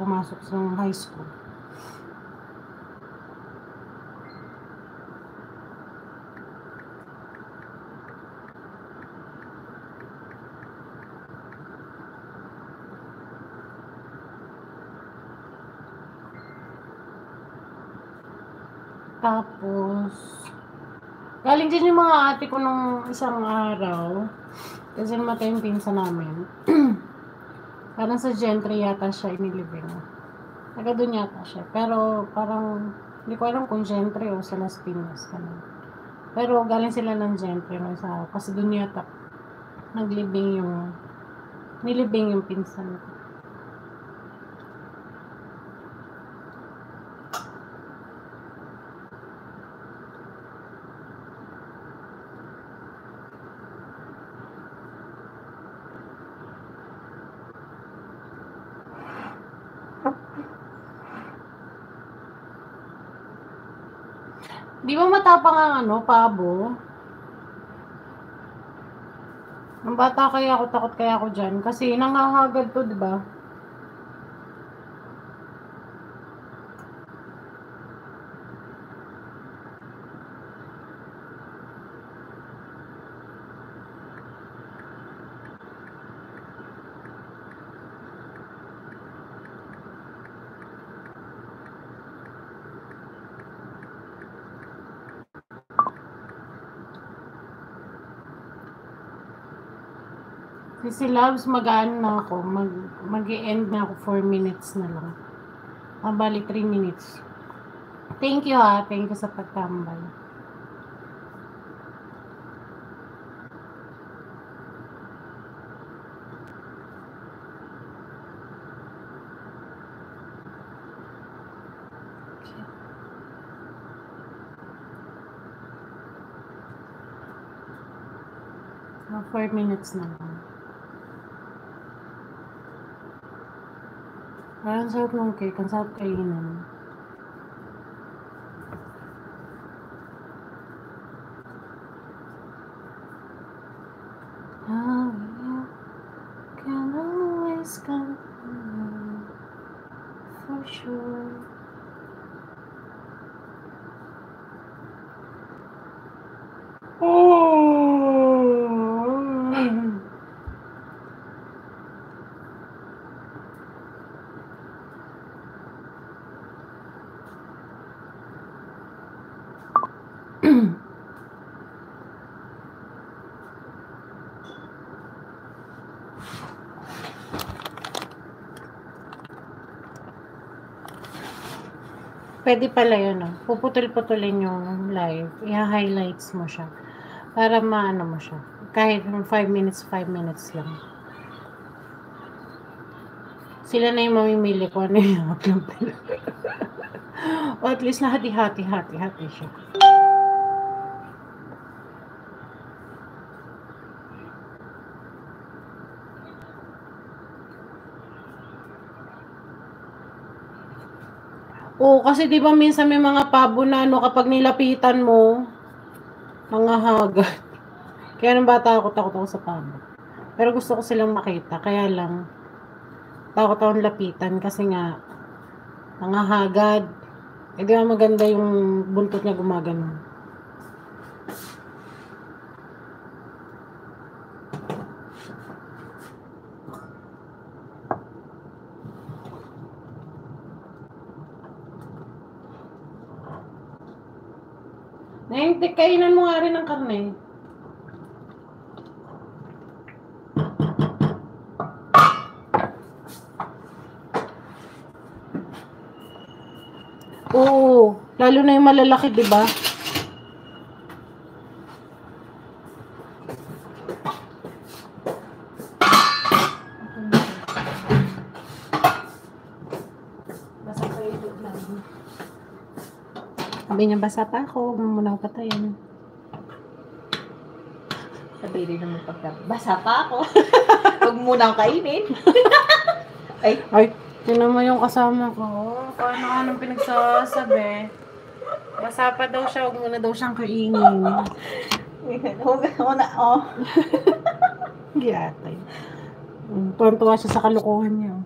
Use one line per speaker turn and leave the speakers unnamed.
pumasok sa high school. Tapos, galing din yung mga ate ko nung isang araw. Kasi namatay yung pinsa namin. Parang sa Gentry yata siya inilibing. Taga doon yata siya. Pero parang, hindi ko alam kung Gentry o sa Las Piñas. Pero galing sila ng Gentry. Kasi doon yata nilibing yung pinsan ko. Di ba matapang ang pabo? Ang bata kaya ako, takot kaya ako dyan. Kasi nangahagad to, di ba? Si Loves, mag-ano na ako, mag-i-end na ako 4 minutes na lang. Bali 3 minutes. Thank you thank you sa pagtambay. Okay. 4 minutes na lang. Parang sarap ng cake. Ang sarap kainin. How you can always come for sure. Pwede pala yun, puputol-putulin yung live. I-highlights mo siya. Para maano mo siya. Kahit 5 minutes lang. Sila na yung mamimili ko ano yung upload nila. O at least na hati-hati siya. Oo, kasi di ba minsan may mga pabo na kapag nilapitan mo, mga hagad. Kaya nung bata ako, takot ako sa pabo. Pero gusto ko silang makita, kaya lang, takot akong lapitan kasi nga, mga hagad. Eh di ba maganda yung buntot niya gumagano. Ngayon, kainan mo nga rin ng karne. Oo, lalo na yung malalaki, di ba? Basa pa yung lagi. Sabi niya, basa pa ako, huwag mo muna patayin.
Sabi rin naman pagka, basa pa ako. Huwag mo muna kainin.
Ay, tinan mo yung kasama ko. Paano anong pinagsasabi? Basa pa daw siya, huwag mo na daw siyang kainin.
Huwag mo na,
Giyatay. Tuwan-tuwa siya sa kalukuhan niya.